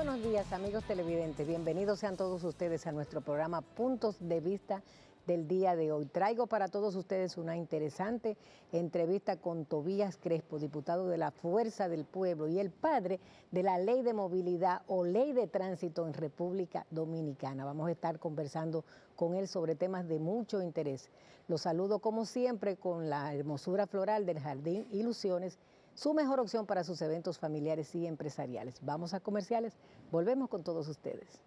buenos días, amigos televidentes. Bienvenidos sean todos ustedes a nuestro programa Puntos de Vista del día de hoy. Traigo para todos ustedes una interesante entrevista con Tobías Crespo, diputado de la Fuerza del Pueblo y el padre de la Ley de Movilidad o Ley de Tránsito en República Dominicana. Vamos a estar conversando con él sobre temas de mucho interés. Los saludo como siempre con la hermosura floral del Jardín Ilusiones, su mejor opción para sus eventos familiares y empresariales. Vamos a comerciales, volvemos con todos ustedes.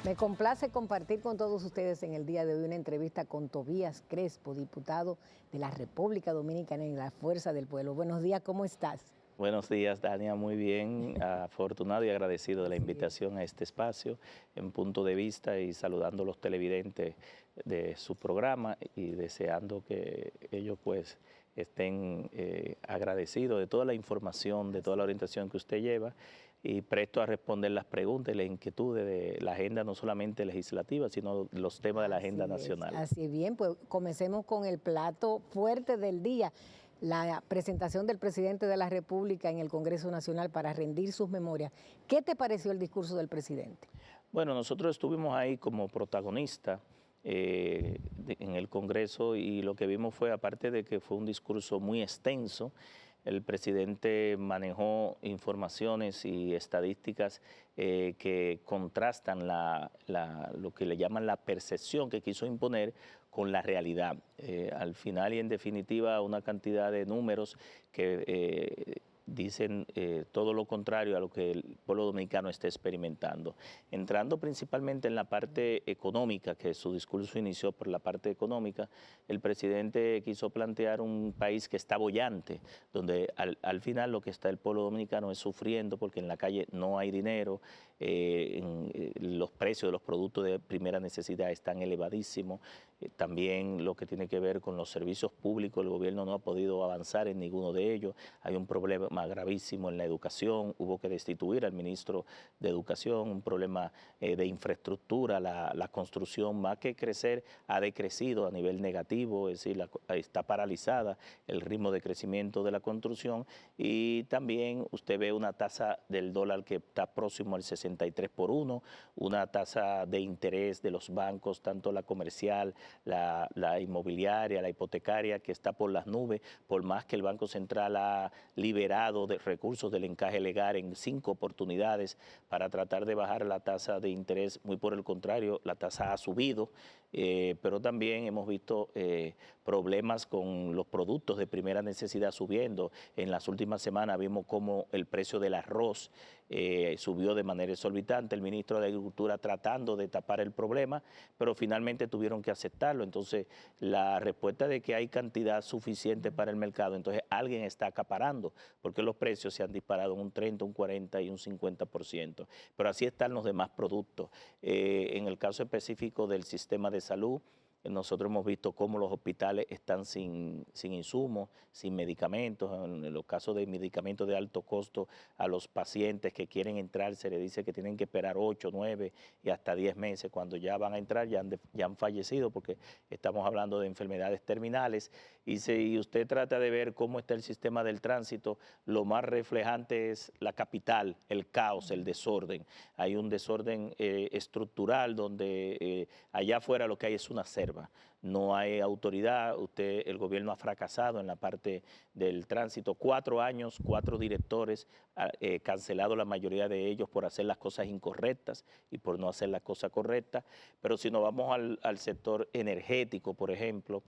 Me complace compartir con todos ustedes en el día de hoy una entrevista con Tobías Crespo, diputado de la República Dominicana en la Fuerza del Pueblo. Buenos días, ¿cómo estás? Buenos días, Dania, muy bien, afortunado y agradecido de la invitación a este espacio en Punto de Vista y saludando a los televidentes de su programa y deseando que ellos pues estén agradecidos de toda la información, de toda la orientación que usted lleva y presto a responder las preguntas y las inquietudes de la agenda no solamente legislativa, sino los temas de la agenda nacional. Así bien, pues comencemos con el plato fuerte del día. La presentación del presidente de la República en el Congreso Nacional para rendir sus memorias. ¿Qué te pareció el discurso del presidente? Bueno, nosotros estuvimos ahí como protagonistas en el Congreso y lo que vimos fue, aparte de que fue un discurso muy extenso, el presidente manejó informaciones y estadísticas que contrastan lo que le llaman la percepción que quiso imponer con la realidad. Al final y en definitiva una cantidad de números que dicen todo lo contrario a lo que el pueblo dominicano está experimentando. Entrando principalmente en la parte económica, que su discurso inició por la parte económica, el presidente quiso plantear un país que está boyante, donde al final lo que está el pueblo dominicano es sufriendo porque en la calle no hay dinero, los precios de los productos de primera necesidad están elevadísimos, también lo que tiene que ver con los servicios públicos, el gobierno no ha podido avanzar en ninguno de ellos, hay un problema gravísimo en la educación, hubo que destituir al ministro de Educación, un problema de infraestructura, la construcción más que crecer ha decrecido a nivel negativo, es decir, está paralizada el ritmo de crecimiento de la construcción y también usted ve una tasa del dólar que está próximo al 63 por 1, una tasa de interés de los bancos, tanto la comercial, la inmobiliaria, la hipotecaria, que está por las nubes, por más que el Banco Central ha liberado de recursos del encaje legal en 5 oportunidades para tratar de bajar la tasa de interés, muy por el contrario, la tasa ha subido, pero también hemos visto problemas con los productos de primera necesidad subiendo. En las últimas semanas vimos cómo el precio del arroz subió de manera exorbitante, el ministro de Agricultura tratando de tapar el problema, pero finalmente tuvieron que aceptarlo. Entonces, la respuesta de que hay cantidad suficiente para el mercado, entonces alguien está acaparando, porque los precios se han disparado en un 30, un 40 y un 50%. Pero así están los demás productos. En el caso específico del sistema de salud, nosotros hemos visto cómo los hospitales están sin insumos, sin medicamentos. En los casos de medicamentos de alto costo, a los pacientes que quieren entrar se les dice que tienen que esperar 8, 9 y hasta 10 meses. Cuando ya van a entrar ya han fallecido porque estamos hablando de enfermedades terminales. Y si usted trata de ver cómo está el sistema del tránsito, lo más reflejante es la capital, el caos, el desorden. Hay un desorden estructural donde allá afuera lo que hay es una selva. No hay autoridad, el gobierno ha fracasado en la parte del tránsito. 4 años, 4 directores, cancelado la mayoría de ellos por hacer las cosas incorrectas y por no hacer las cosas correctas. Pero si nos vamos al sector energético, por ejemplo,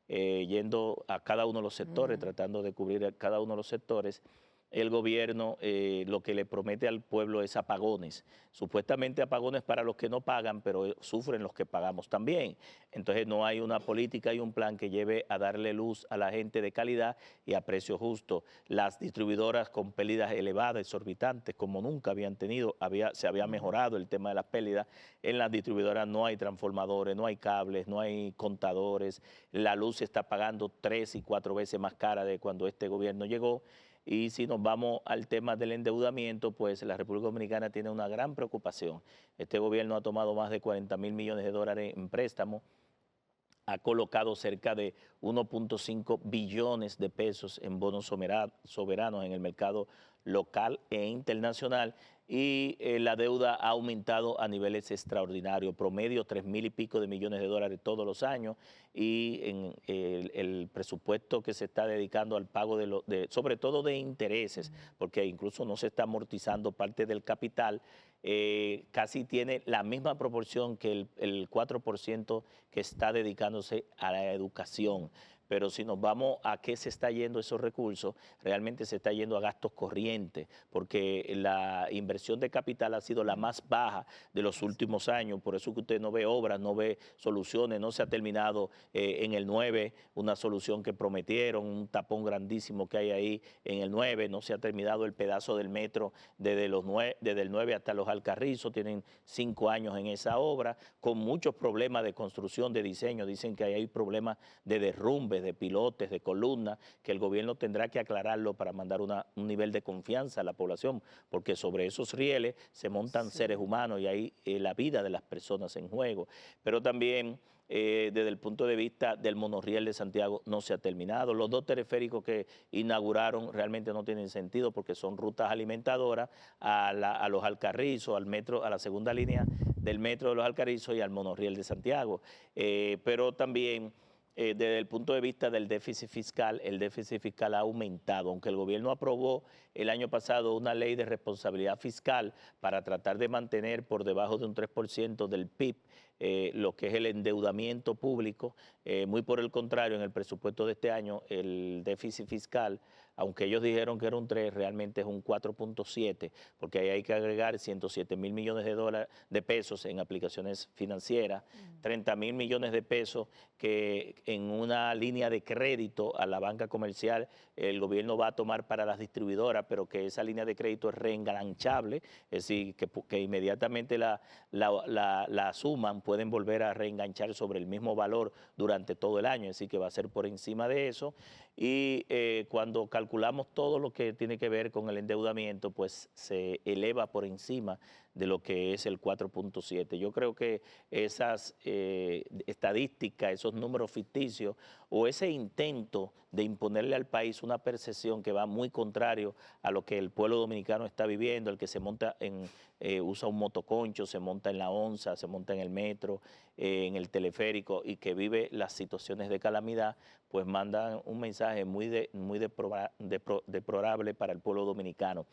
yendo a cada uno de los sectores, tratando de cubrir a cada uno de los sectores, el gobierno lo que le promete al pueblo es apagones. Supuestamente apagones para los que no pagan, pero sufren los que pagamos también. Entonces no hay una política y un plan que lleve a darle luz a la gente de calidad y a precio justo. Las distribuidoras con pérdidas elevadas, exorbitantes, como nunca habían tenido, se había mejorado el tema de las pérdidas. En las distribuidoras no hay transformadores, no hay cables, no hay contadores. La luz se está pagando 3 y 4 veces más cara de cuando este gobierno llegó. Y si nos vamos al tema del endeudamiento, pues la República Dominicana tiene una gran preocupación. Este gobierno ha tomado más de 40.000 millones de dólares en préstamos, ha colocado cerca de 1.5 billones de pesos en bonos soberanos en el mercado local e internacional, y la deuda ha aumentado a niveles extraordinarios, promedio 3.000 y pico de millones de dólares todos los años, y en el presupuesto que se está dedicando al pago sobre todo de intereses, porque incluso no se está amortizando parte del capital, casi tiene la misma proporción que el 4% que está dedicándose a la educación. Pero si nos vamos a qué se está yendo esos recursos, realmente se está yendo a gastos corrientes, porque la inversión de capital ha sido la más baja de los últimos años. Por eso que usted no ve obras, no ve soluciones, no se ha terminado en el 9 una solución que prometieron, un tapón grandísimo que hay ahí en el 9, no se ha terminado el pedazo del metro desde el 9 hasta los Alcarrizos, tienen 5 años en esa obra, con muchos problemas de construcción, de diseño. Dicen que hay problemas de derrumbes, de pilotes, de columnas, que el gobierno tendrá que aclararlo para mandar un nivel de confianza a la población, porque sobre esos rieles se montan seres humanos y hay la vida de las personas en juego. Pero también desde el punto de vista del monorriel de Santiago no se ha terminado. Los 2 teleféricos que inauguraron realmente no tienen sentido, porque son rutas alimentadoras a los Alcarrizos, al metro, a la segunda línea del metro de los Alcarrizos y al monorriel de Santiago. Pero también desde el punto de vista del déficit fiscal, el déficit fiscal ha aumentado, aunque el gobierno aprobó el año pasado una ley de responsabilidad fiscal para tratar de mantener por debajo de un 3% del PIB lo que es el endeudamiento público. Muy por el contrario, en el presupuesto de este año, el déficit fiscal, aunque ellos dijeron que era un 3, realmente es un 4.7, porque ahí hay que agregar 107.000 millones de pesos en aplicaciones financieras, 30.000 millones de pesos que en una línea de crédito a la banca comercial el gobierno va a tomar para las distribuidoras, pero que esa línea de crédito es reenganchable, es decir, que inmediatamente la suman, pueden volver a reenganchar sobre el mismo valor durante todo el año, así que va a ser por encima de eso. Y cuando calculamos todo lo que tiene que ver con el endeudamiento, pues se eleva por encima de lo que es el 4.7. Yo creo que esas estadísticas, esos números ficticios o ese intento de imponerle al país una percepción que va muy contrario a lo que el pueblo dominicano está viviendo, el que se monta usa un motoconcho, se monta en la onza, se monta en el metro, en el teleférico, y que vive las situaciones de calamidad, pues mandan un mensaje muy deplorable para el pueblo dominicano.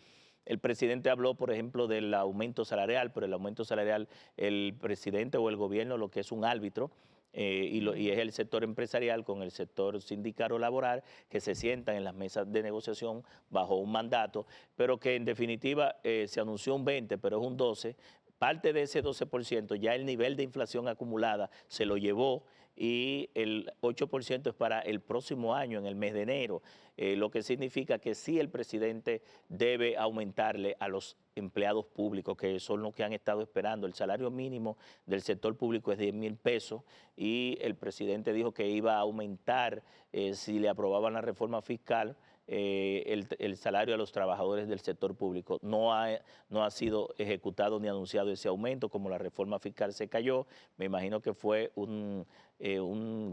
El presidente habló, por ejemplo, del aumento salarial, pero el aumento salarial, el presidente o el gobierno lo que es un árbitro, y es el sector empresarial con el sector sindical o laboral, que se sientan en las mesas de negociación bajo un mandato, pero que en definitiva se anunció un 20, pero es un 12. Parte de ese 12% ya el nivel de inflación acumulada se lo llevó, y el 8% es para el próximo año, en el mes de enero, lo que significa que sí el presidente debe aumentarle a los empleados públicos, que son los que han estado esperando. El salario mínimo del sector público es 10.000 pesos, y el presidente dijo que iba a aumentar, si le aprobaban la reforma fiscal, el salario a los trabajadores del sector público. No ha sido ejecutado ni anunciado ese aumento. Como la reforma fiscal se cayó, me imagino que fue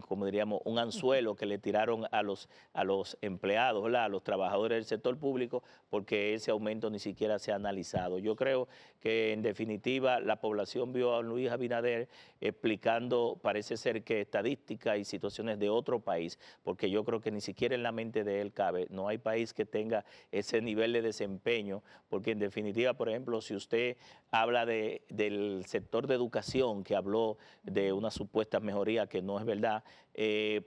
como diríamos, un anzuelo que le tiraron a los empleados, ¿verdad?, a los trabajadores del sector público, porque ese aumento ni siquiera se ha analizado. Yo creo que en definitiva la población vio a Luis Abinader explicando, parece ser que estadísticas y situaciones de otro país, porque yo creo que ni siquiera en la mente de él cabe. No hay país que tenga ese nivel de desempeño, porque en definitiva, por ejemplo, si usted habla del sector de educación, que habló de una supuesta mejoría que no es verdad.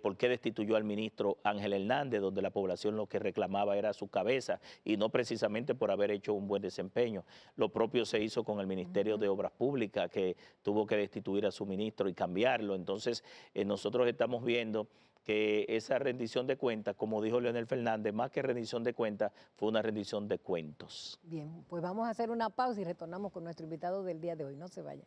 ¿Por qué destituyó al ministro Ángel Hernández, donde la población lo que reclamaba era su cabeza y no precisamente por haber hecho un buen desempeño? Lo propio se hizo con el Ministerio de Obras Públicas, que tuvo que destituir a su ministro y cambiarlo. Entonces, nosotros estamos viendo que esa rendición de cuentas, como dijo Leonel Fernández, más que rendición de cuentas, fue una rendición de cuentos. Bien, pues vamos a hacer una pausa y retornamos con nuestro invitado del día de hoy. No se vayan.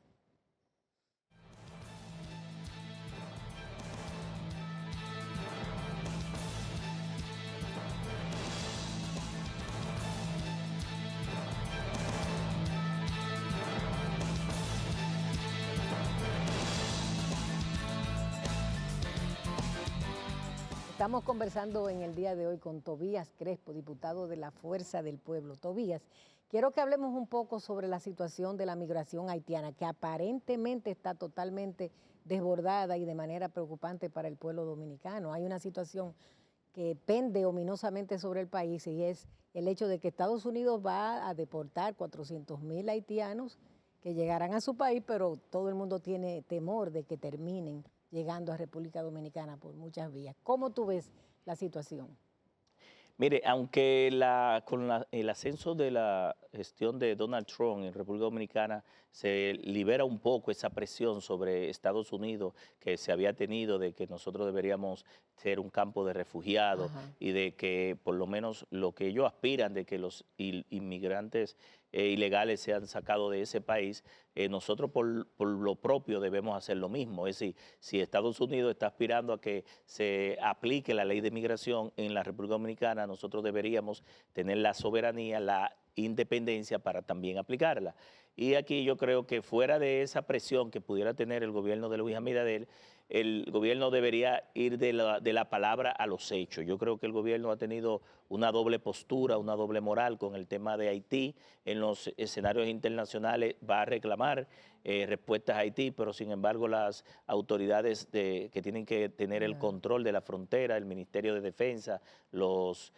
Estamos conversando en el día de hoy con Tobías Crespo, diputado de la Fuerza del Pueblo. Tobías, quiero que hablemos un poco sobre la situación de la migración haitiana, que aparentemente está totalmente desbordada y de manera preocupante para el pueblo dominicano. Hay una situación que pende ominosamente sobre el país y es el hecho de que Estados Unidos va a deportar 400.000 haitianos que llegarán a su país, pero todo el mundo tiene temor de que terminen llegando a República Dominicana por muchas vías. ¿Cómo tú ves la situación? Mire, aunque el ascenso de la gestión de Donald Trump en República Dominicana se libera un poco esa presión sobre Estados Unidos que se había tenido de que nosotros deberíamos ser un campo de refugiados y de que por lo menos lo que ellos aspiran de que los inmigrantes ilegales sean sacados de ese país, nosotros por lo propio debemos hacer lo mismo. Es decir, si Estados Unidos está aspirando a que se aplique la ley de migración en la República Dominicana, nosotros deberíamos tener la soberanía, la independencia para también aplicarla. Y aquí yo creo que fuera de esa presión que pudiera tener el gobierno de Luis Abinader, el gobierno debería ir de la palabra a los hechos. Yo creo que el gobierno ha tenido una doble postura, una doble moral con el tema de Haití. En los escenarios internacionales va a reclamar respuestas a Haití, pero sin embargo las autoridades que tienen que tener el control de la frontera, el Ministerio de Defensa, los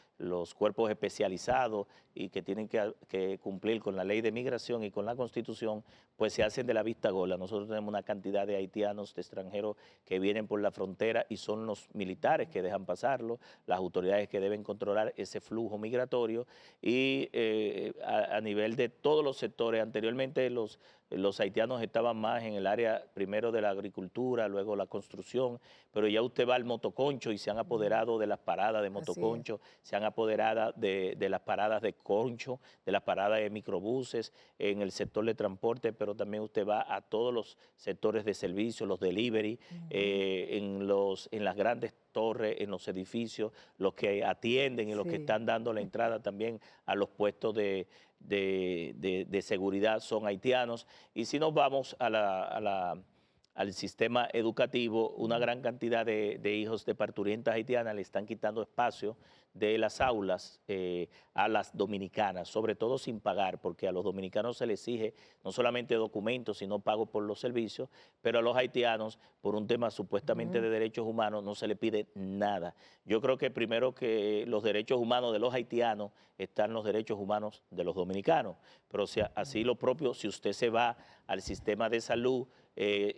cuerpos especializados y que tienen que cumplir con la ley de migración y con la Constitución, pues se hacen de la vista gorda. Nosotros tenemos una cantidad de haitianos, de extranjeros que vienen por la frontera y son los militares que dejan pasarlo, las autoridades que deben controlar ese flujo migratorio y a nivel de todos los sectores. Anteriormente los haitianos estaban más en el área primero de la agricultura, luego la construcción, pero ya usted va al motoconcho y se han apoderado de las paradas de motoconcho, se han apoderado de las paradas de concho, de las paradas de microbuses, en el sector de transporte, pero también usted va a todos los sectores de servicio, los delivery, en las grandes torres, en los edificios, los que atienden y los que están dando la entrada también a los puestos de seguridad son haitianos. Y si nos vamos al sistema educativo, una gran cantidad de hijos de parturientas haitianas le están quitando espacio de las aulas a las dominicanas, sobre todo sin pagar, porque a los dominicanos se les exige no solamente documentos, sino pago por los servicios, pero a los haitianos, por un tema supuestamente de derechos humanos, no se les pide nada. Yo creo que primero que los derechos humanos de los haitianos están los derechos humanos de los dominicanos, pero así lo propio, si usted se va al sistema de salud,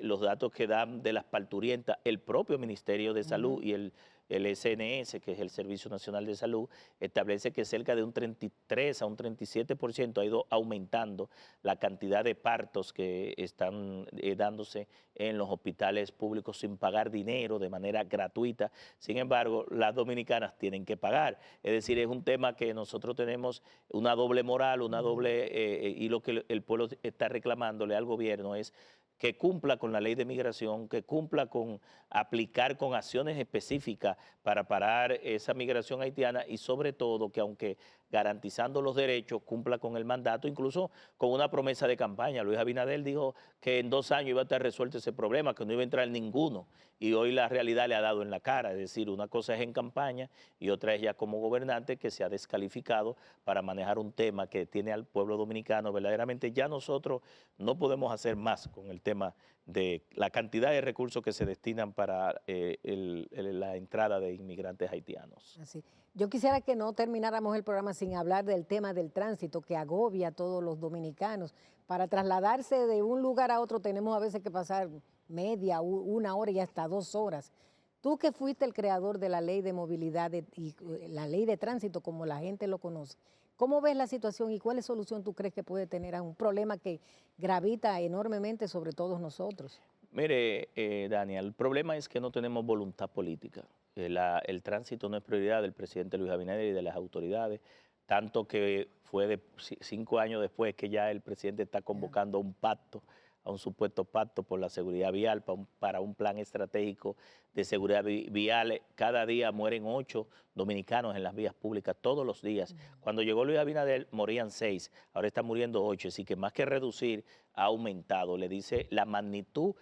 los datos que dan de las parturientas, el propio Ministerio de Salud y el SNS, que es el Servicio Nacional de Salud, establece que cerca de un 33 a un 37% ha ido aumentando la cantidad de partos que están dándose en los hospitales públicos sin pagar dinero, de manera gratuita. Sin embargo, las dominicanas tienen que pagar. Es decir, es un tema que nosotros tenemos una doble moral, una doble, y lo que el pueblo está reclamándole al gobierno es que cumpla con la ley de migración, que cumpla con aplicar con acciones específicas para parar esa migración haitiana y sobre todo que aunque garantizando los derechos, cumpla con el mandato, incluso con una promesa de campaña. Luis Abinader dijo que en 2 años iba a estar resuelto ese problema, que no iba a entrar ninguno, y hoy la realidad le ha dado en la cara. Es decir, una cosa es en campaña y otra es ya como gobernante, que se ha descalificado para manejar un tema que tiene al pueblo dominicano. Verdaderamente ya nosotros no podemos hacer más con el tema de la cantidad de recursos que se destinan para la entrada de inmigrantes haitianos. Así. Yo quisiera que no termináramos el programa sin hablar del tema del tránsito que agobia a todos los dominicanos. Para trasladarse de un lugar a otro tenemos a veces que pasar media, una hora y hasta 2 horas. Tú que fuiste el creador de la ley de movilidad y la ley de tránsito, como la gente lo conoce, ¿cómo ves la situación y cuál solución tú crees que puede tener a un problema que gravita enormemente sobre todos nosotros? Mire, Daniel, el problema es que no tenemos voluntad política. El tránsito no es prioridad del presidente Luis Abinader y de las autoridades, tanto que fue 5 años después que ya el presidente está convocando a un pacto, a un supuesto pacto por la seguridad vial, para un plan estratégico de seguridad vial. Cada día mueren 8 dominicanos en las vías públicas, todos los días. Cuando llegó Luis Abinader morían 6, ahora están muriendo 8, así que más que reducir, ha aumentado. Le dice la magnitud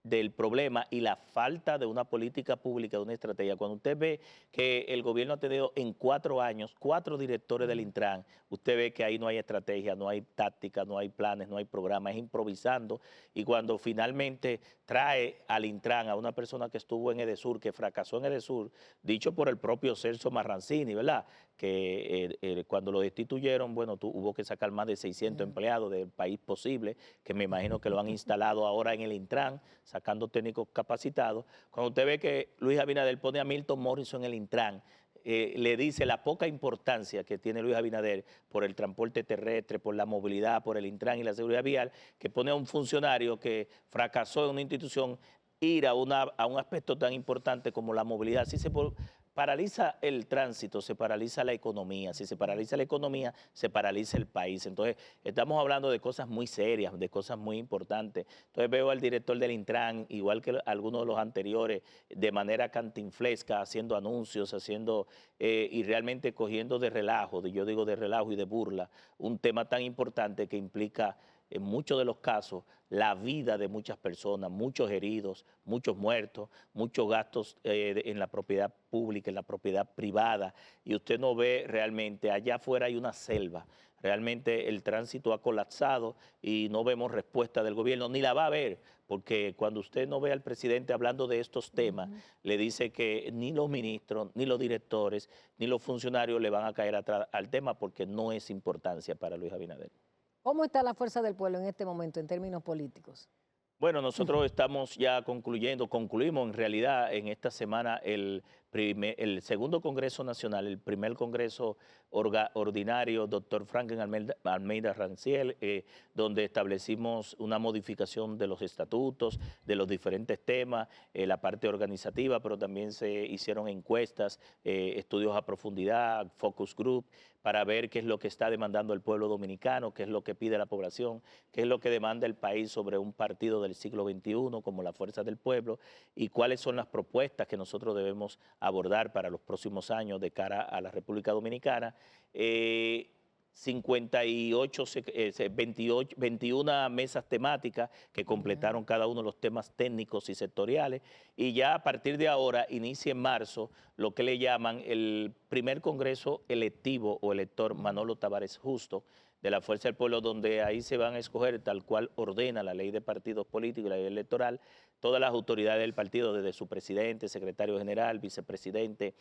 del problema y la falta de una política pública, de una estrategia. Cuando usted ve que el gobierno ha tenido en 4 años 4 directores del Intran, usted ve que ahí no hay estrategia, no hay táctica, no hay planes, no hay programas, es improvisando. Y cuando finalmente trae al Intran a una persona que estuvo en Edesur, que fracasó en Edesur, dicho por el propio Celso Marrancini, ¿verdad? Que cuando lo destituyeron, bueno, hubo que sacar más de 600 empleados del país posible, que me imagino que lo han instalado ahora en el Intran, sacando técnicos capacitados. Cuando usted ve que Luis Abinader pone a Milton Morrison en el Intran, le dice la poca importancia que tiene Luis Abinader por el transporte terrestre, por la movilidad, por el Intran y la seguridad vial, que pone a un funcionario que fracasó en una institución ir a un aspecto tan importante como la movilidad. Así se paraliza el tránsito, se paraliza la economía. Si se paraliza la economía, se paraliza el país. Entonces, estamos hablando de cosas muy serias, de cosas muy importantes. Entonces, veo al director del Intran, igual que algunos de los anteriores, de manera cantinflesca, haciendo anuncios, y realmente cogiendo de relajo, yo digo de relajo y de burla, un tema tan importante que implica en muchos de los casos la vida de muchas personas, muchos heridos, muchos muertos, muchos gastos en la propiedad pública, en la propiedad privada, y usted no ve realmente, allá afuera hay una selva, realmente el tránsito ha colapsado y no vemos respuesta del gobierno, ni la va a haber, porque cuando usted no ve al presidente hablando de estos temas, le dice que ni los ministros, ni los directores, ni los funcionarios le van a caer atrás al tema porque no es importancia para Luis Abinader. ¿Cómo está la fuerza del pueblo en este momento en términos políticos? Bueno, nosotros estamos ya concluimos en realidad en esta semana el segundo Congreso Nacional, el primer Congreso ordinario, doctor Franklin Almeida Ranciel, donde establecimos una modificación de los estatutos, de los diferentes temas, la parte organizativa, pero también se hicieron encuestas, estudios a profundidad, focus group, para ver qué es lo que está demandando el pueblo dominicano, qué es lo que pide la población, qué es lo que demanda el país sobre un partido del siglo XXI como la Fuerza del Pueblo y cuáles son las propuestas que nosotros debemos abordar para los próximos años de cara a la República Dominicana. 21 mesas temáticas que completaron cada uno de los temas técnicos y sectoriales, y ya a partir de ahora inicia en marzo lo que le llaman el primer Congreso electivo o elector Manolo Tavares Justo de la Fuerza del Pueblo, donde ahí se van a escoger, tal cual ordena la ley de partidos políticos y la ley electoral, todas las autoridades del partido, desde su presidente, secretario general, vicepresidente,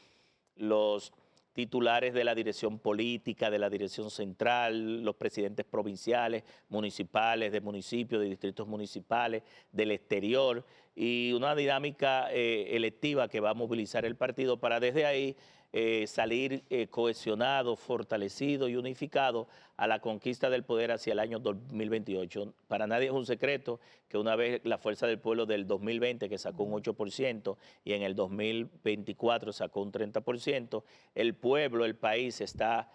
los titulares de la dirección política, de la dirección central, los presidentes provinciales, municipales, de municipios, de distritos municipales, del exterior, y una dinámica electiva que va a movilizar el partido para desde ahí salir cohesionado, fortalecido y unificado a la conquista del poder hacia el año 2028. Para nadie es un secreto que una vez la Fuerza del Pueblo del 2020, que sacó un 8%, y en el 2024 sacó un 30%, el pueblo, el país está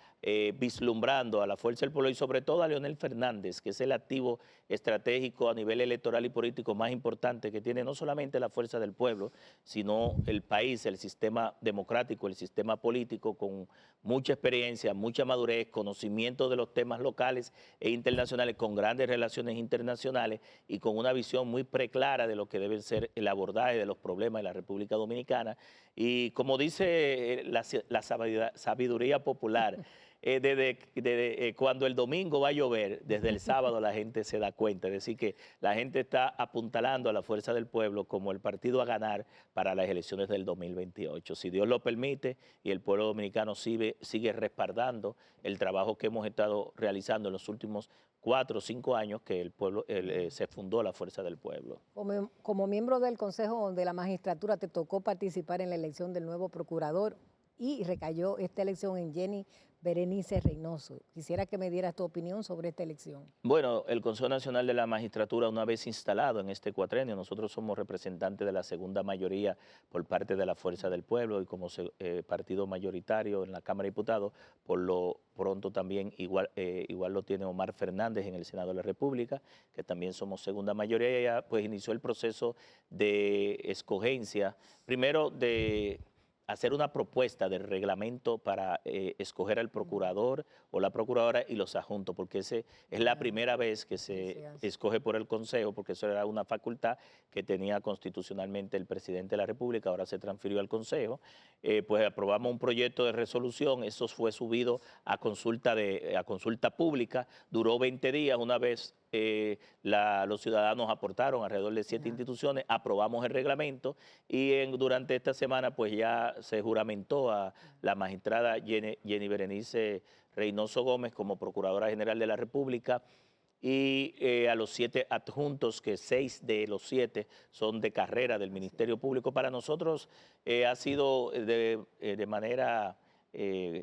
vislumbrando a la Fuerza del Pueblo y sobre todo a Leonel Fernández, que es el activo estratégico a nivel electoral y político más importante que tiene no solamente la Fuerza del Pueblo, sino el país, el sistema democrático, el sistema político, con mucha experiencia, mucha madurez, conocimiento de los temas locales e internacionales, con grandes relaciones internacionales y con una visión muy preclara de lo que debe ser el abordaje de los problemas de la República Dominicana. Y como dice la sabiduría popular, desde cuando el domingo va a llover, desde el sábado la gente se da cuenta. Es decir, que la gente está apuntalando a la Fuerza del Pueblo como el partido a ganar para las elecciones del 2028. Si Dios lo permite y el pueblo dominicano sigue respaldando el trabajo que hemos estado realizando en los últimos 4 o 5 años que el pueblo se fundó la Fuerza del Pueblo. Como miembro del Consejo de la Magistratura, te tocó participar en la elección del nuevo procurador y recayó esta elección en Jenny Berenice Reynoso. Quisiera que me dieras tu opinión sobre esta elección. Bueno, el Consejo Nacional de la Magistratura, una vez instalado en este cuatrenio, nosotros somos representantes de la segunda mayoría por parte de la Fuerza del Pueblo y como partido mayoritario en la Cámara de Diputados, por lo pronto también igual lo tiene Omar Fernández en el Senado de la República, que también somos segunda mayoría, y ya pues inició el proceso de escogencia, primero de hacer una propuesta de reglamento para escoger al procurador o la procuradora y los adjuntos, porque ese es la primera vez que se escoge por el Consejo, porque eso era una facultad que tenía constitucionalmente el presidente de la República, ahora se transfirió al Consejo. Pues aprobamos un proyecto de resolución, eso fue subido a consulta pública, duró 20 días, una vez los ciudadanos aportaron alrededor de 7 instituciones, aprobamos el reglamento y durante esta semana pues ya se juramentó a la magistrada Jenny Berenice Reynoso Gómez como Procuradora General de la República y a los 7 adjuntos, que 6 de los 7 son de carrera del Ministerio Público. Para nosotros ha sido de manera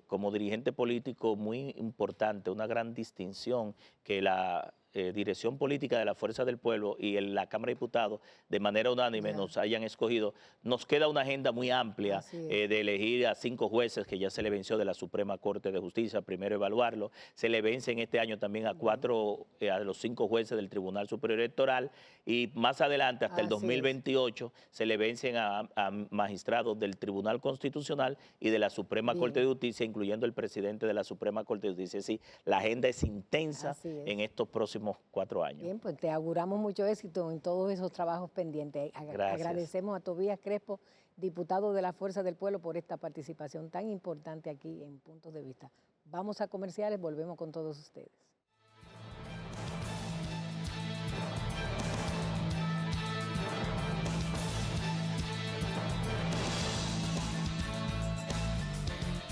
como dirigente político muy importante, una gran distinción que la dirección política de la Fuerza del Pueblo y la Cámara de Diputados de manera unánime nos hayan escogido. Nos queda una agenda muy amplia de elegir a 5 jueces que ya se le venció de la Suprema Corte de Justicia, primero evaluarlo. Se le vencen este año también a los 5 jueces del Tribunal Superior Electoral y más adelante, hasta el 2028, se le vencen a magistrados del Tribunal Constitucional y de la Suprema Corte de Justicia, incluyendo el presidente de la Suprema Corte de Justicia. Sí, la agenda es intensa en estos próximos 4 años. Bien, pues te auguramos mucho éxito en todos esos trabajos pendientes. Agradecemos a Tobías Crespo, diputado de la Fuerza del Pueblo, por esta participación tan importante aquí en Puntos de Vista. Vamos a comerciales, volvemos con todos ustedes.